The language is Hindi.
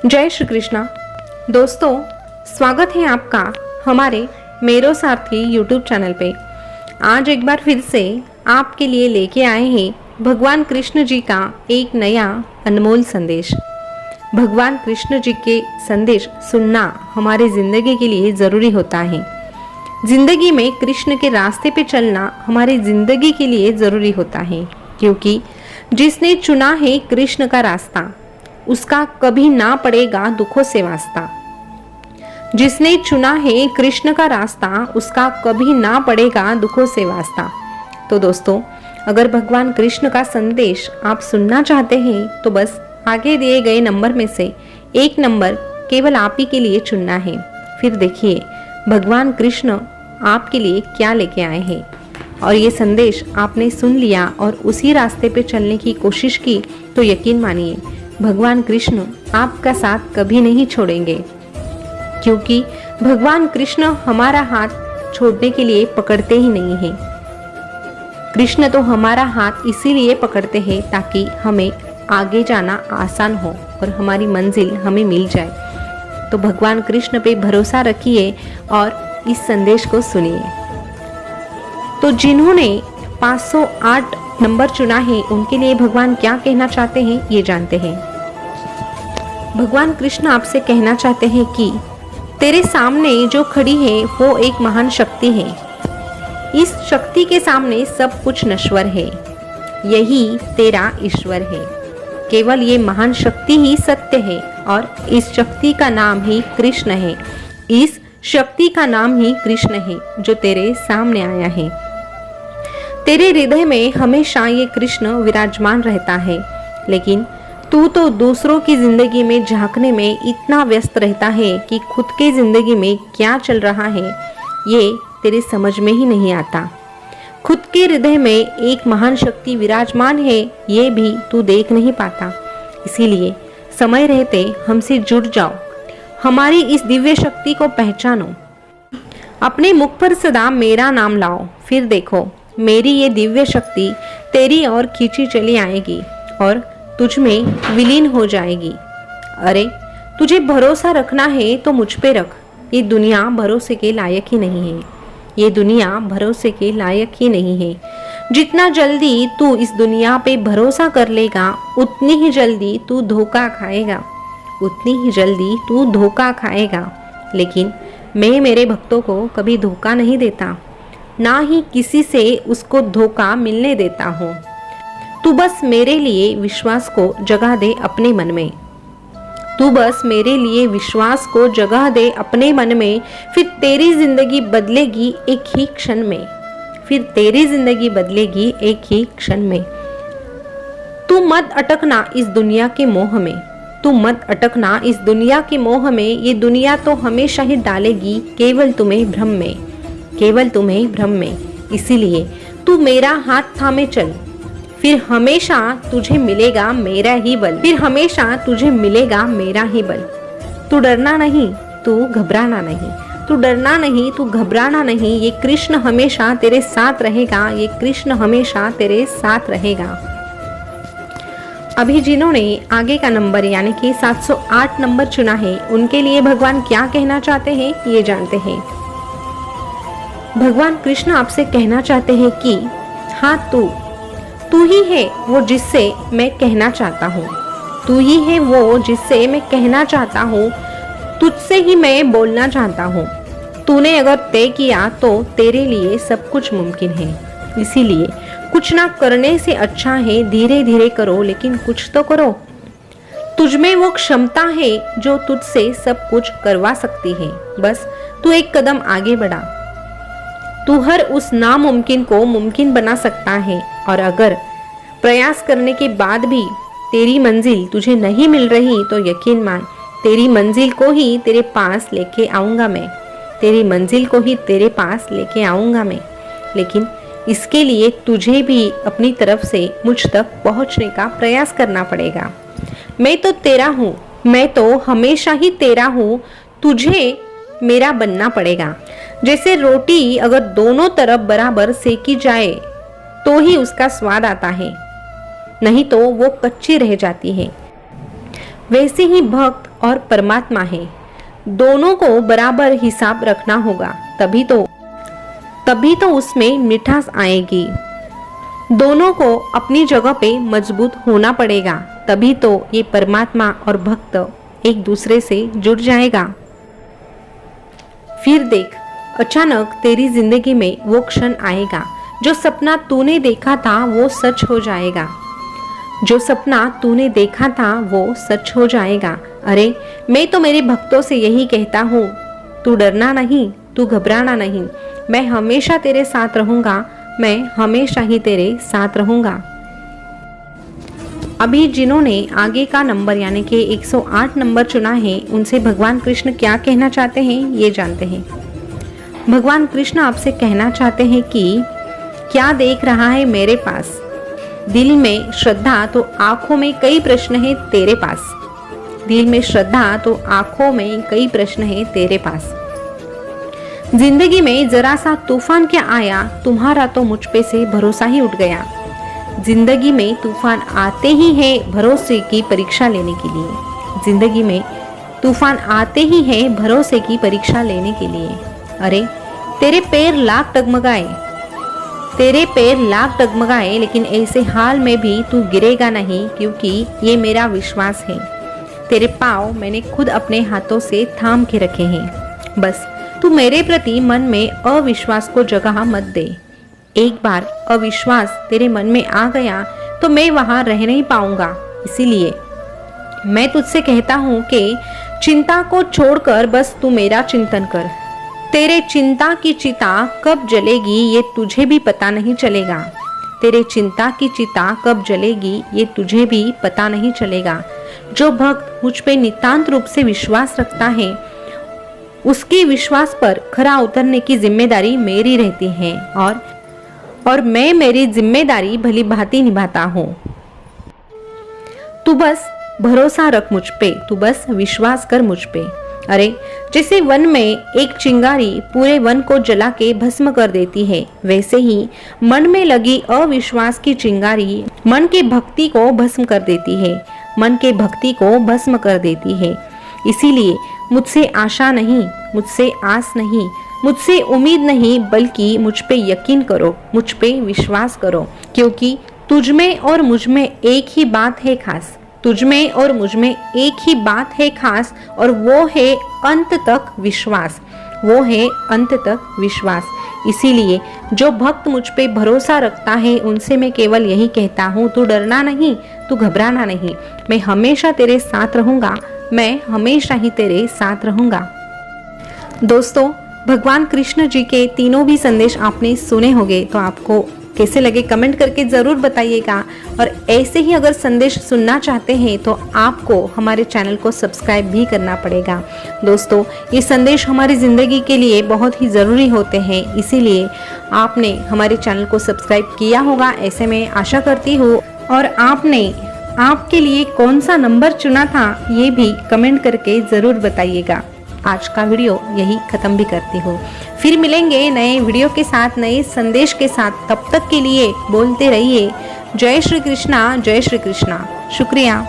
जय श्री कृष्णा। दोस्तों, स्वागत है आपका हमारे मेरो सारथी यूट्यूब चैनल पे। आज एक बार फिर से आपके लिए लेके आए हैं भगवान कृष्ण जी का एक नया अनमोल संदेश। भगवान कृष्ण जी के संदेश सुनना हमारी ज़िंदगी के लिए ज़रूरी होता है। ज़िंदगी में कृष्ण के रास्ते पे चलना हमारी ज़िंदगी के लिए ज़रूरी होता है, क्योंकि जिसने चुना है कृष्ण का रास्ता उसका कभी ना पड़ेगा दुखों से वास्ता। जिसने चुना है कृष्ण का रास्ता उसका कभी ना पड़ेगा दुखों से वास्ता। तो दोस्तों, अगर भगवान कृष्ण का संदेश आप सुनना चाहते हैं तो बस आगे दिए गए नंबर में से एक नंबर केवल आप ही के लिए चुनना है। फिर देखिए भगवान कृष्ण आपके लिए क्या लेके आए हैं। और ये संदेश आपने सुन लिया और उसी रास्ते पे चलने की कोशिश की तो यकीन मानिए भगवान कृष्ण आपका साथ कभी नहीं छोड़ेंगे, क्योंकि भगवान कृष्ण हमारा हाथ छोड़ने के लिए पकड़ते ही नहीं हैं। कृष्ण तो हमारा हाथ इसीलिए पकड़ते हैं ताकि हमें आगे जाना आसान हो और हमारी मंजिल हमें मिल जाए। तो भगवान कृष्ण पे भरोसा रखिए और इस संदेश को सुनिए। तो जिन्होंने 508 नंबर चुना है उनके लिए भगवान क्या कहना चाहते हैं ये जानते हैं। भगवान कृष्ण आपसे कहना चाहते हैं कि तेरे सामने जो खड़ी है वो एक महान शक्ति है। इस शक्ति के सामने सब कुछ नश्वर है, यही तेरा ईश्वर है। केवल ये महान शक्ति ही सत्य है और इस शक्ति का नाम ही कृष्ण है। इस शक्ति का नाम ही कृष्ण है जो तेरे सामने आया है। तेरे हृदय में हमेशा ये कृष्ण विराजमान रहता है, लेकिन तू तो दूसरों की जिंदगी में झांकने में इतना व्यस्त रहता है कि खुद के जिंदगी में क्या चल रहा है ये तेरे समझ में ही नहीं आता। खुद के हृदय में एक महान शक्ति विराजमान है ये भी तू देख नहीं पाता। इसीलिए समय रहते हमसे जुड़ जाओ, हमारी इस दिव्य शक्ति को पहचानो। अपने मुख पर सदा मेरा नाम लाओ, फिर देखो मेरी ये दिव्य शक्ति तेरी ओर खींची चली आएगी और तुझ में विलीन हो जाएगी। अरे तुझे भरोसा रखना है तो मुझ पे रख। ये दुनिया भरोसे के लायक ही नहीं है। ये दुनिया भरोसे के लायक ही नहीं है। जितना जल्दी तू इस दुनिया पे भरोसा कर लेगा उतनी ही जल्दी तू धोखा खाएगा, उतनी ही जल्दी तू धोखा खाएगा। लेकिन मैं मेरे भक्तों को कभी धोखा नहीं देता, ना ही किसी से उसको धोखा मिलने देता हूँ। तू बस मेरे लिए विश्वास को जगह दे अपने मन में। तू बस मेरे लिए विश्वास को जगह दे अपने मन में, फिर तेरी जिंदगी बदलेगी एक ही क्षण में। फिर तेरी जिंदगी बदलेगी एक ही क्षण में। तू मत अटकना इस दुनिया के मोह में। तू मत अटकना इस दुनिया के मोह में। ये दुनिया तो हमेशा ही डालेगी केवल तुम्हें भ्रम में, केवल तुम्हें भ्रम में। इसीलिए तू मेरा हाथ थामे चल, फिर हमेशा तुझे मिलेगा मेरा ही बल। फिर हमेशा तुझे मिलेगा मेरा ही बल। तू डरना नहीं, तू घबराना नहीं। तू डरना नहीं, तू घबराना नहीं। ये कृष्ण हमेशा तेरे साथ रहेगा, ये कृष्ण हमेशा तेरे साथ रहेगा। अभी जिन्होंने आगे का नंबर यानी कि 708 नंबर चुना है उनके लिए भगवान क्या कहना चाहते हैं ये जानते हैं। भगवान कृष्ण आपसे कहना चाहते हैं कि हाँ, तू ही है वो जिससे मैं कहना चाहता हूँ। तू ही है वो जिससे मैं कहना चाहता हूँ। तुझसे ही मैं बोलना चाहता हूँ। तूने अगर तय किया तो तेरे लिए सब कुछ मुमकिन है। इसीलिए कुछ ना करने से अच्छा है धीरे धीरे करो, लेकिन कुछ तो करो। तुझ में वो क्षमता है जो तुझसे सब कुछ करवा सकती है। बस तू एक कदम आगे बढ़ा। तू हर उस नामुमकिन को मुमकिन बना सकता है। और अगर प्रयास करने के बाद भी तेरी मंजिल तुझे नहीं मिल रही तो यकीन मान तेरी मंजिल को ही तेरे पास लेके आऊँगा मैं। तेरी मंजिल को ही तेरे पास लेके आऊँगा मैं। लेकिन इसके लिए तुझे भी अपनी तरफ से मुझ तक पहुँचने का प्रयास करना पड़ेगा। मैं तो तेरा हूँ, मैं तो हमेशा ही तेरा हूँ। तुझे मेरा बनना पड़ेगा। जैसे रोटी अगर दोनों तरफ बराबर सेकी जाए तो ही उसका स्वाद आता है, नहीं तो वो कच्ची रह जाती है। वैसे ही भक्त और परमात्मा है, दोनों को बराबर हिसाब रखना होगा, तभी तो उसमें मिठास आएगी। दोनों को अपनी जगह पे मजबूत होना पड़ेगा, तभी तो ये परमात्मा और भक्त एक दूसरे से जुड़ जाएगा। फिर देख, अचानक तेरी जिंदगी में वो क्षण आएगा, जो सपना तूने देखा था वो सच हो जाएगा। जो सपना तूने देखा था वो सच हो जाएगा। अरे मैं तो मेरे भक्तों से यही कहता हूँ, तू डरना नहीं, तू घबराना नहीं, मैं हमेशा तेरे साथ रहूंगा, मैं हमेशा ही तेरे साथ रहूंगा। अभी जिन्होंने आगे का नंबर यानी कि 108 नंबर चुना है, उनसे भगवान कृष्ण क्या कहना चाहते हैं ये जानते हैं। भगवान कृष्ण आपसे कहना चाहते हैं कि क्या देख रहा है मेरे पास, दिल में श्रद्धा तो आंखों में कई प्रश्न है तेरे पास, दिल में श्रद्धा तो आंखों में कई प्रश्न है तेरे पास। जिंदगी में जरा सा तूफान क्या आया, तुम्हारा तो मुझ पे से भरोसा ही उठ गया। जिंदगी में तूफान आते ही है भरोसे की परीक्षा लेने के लिए, जिंदगी में तूफान आते ही है भरोसे की परीक्षा लेने के लिए। अरे तेरे पैर लाख डगमगाए, लेकिन ऐसे हाल में भी तू गिरेगा नहीं, क्योंकि ये मेरा विश्वास है। तेरे पाँव मैंने खुद अपने हाथों से थाम के रखे हैं। बस तू मेरे प्रति मन में अविश्वास को जगह मत दे। एक बार अविश्वास तेरे मन में आ गया तो मैं वहां रह नहीं पाऊंगा। इसीलिए मैं तुझसे कहता हूं कि चिंता को छोड़कर बस तू मेरा चिंतन कर। तेरे चिंता की चिता कब जलेगी ये तुझे भी पता नहीं चलेगा। तेरे चिंता की चिता कब जलेगी ये तुझे भी पता नहीं चलेगा। जो भक्त मुझ पे नितांत रूप से विश्वास रखता है, उसके विश्वास पर खरा उतरने की जिम्मेदारी मेरी रहती है, और मैं मेरी जिम्मेदारी भली भांति निभाता हूँ। तू बस भरोसा रख मुझ पे, तू बस विश्वास कर मुझ पे। अरे जैसे वन में एक चिंगारी पूरे वन को जला के भस्म कर देती है, वैसे ही मन में लगी अविश्वास की चिंगारी मन के भक्ति को भस्म कर देती है, मन के भक्ति को भस्म कर देती है। इसीलिए मुझसे आशा नहीं, मुझसे आस नहीं, मुझसे उम्मीद नहीं, बल्कि मुझ पे यकीन करो, मुझ पे विश्वास करो, क्योंकि तुझ में और मुझ में एक ही बात है खास, तुझ में और मुझ में एक ही बात है खास, और वो है अंत तक विश्वास, वो है अंत तक विश्वास। इसीलिए जो भक्त मुझ पे भरोसा रखता है, उनसे मैं केवल यही कहता हूँ, तू डरना नहीं, तू घबराना नहीं, मैं हमेशा तेरे साथ रहूँगा, मैं हमेशा ही तेरे साथ रहूँगा। दोस्तों, भगवान कृष्ण जी के तीनों भी संदेश आपने सुने होंगे, तो आपको कैसे लगे कमेंट करके ज़रूर बताइएगा। और ऐसे ही अगर संदेश सुनना चाहते हैं तो आपको हमारे चैनल को सब्सक्राइब भी करना पड़ेगा। दोस्तों, ये संदेश हमारी ज़िंदगी के लिए बहुत ही ज़रूरी होते हैं, इसीलिए आपने हमारे चैनल को सब्सक्राइब किया होगा, ऐसे में आशा करती हूँ। और आपने आपके लिए कौन सा नंबर चुना था ये भी कमेंट करके ज़रूर बताइएगा। आज का वीडियो यही ख़त्म भी करती हूँ। फिर मिलेंगे नए वीडियो के साथ, नए संदेश के साथ। तब तक के लिए बोलते रहिए जय श्री कृष्णा, जय श्री कृष्णा। शुक्रिया।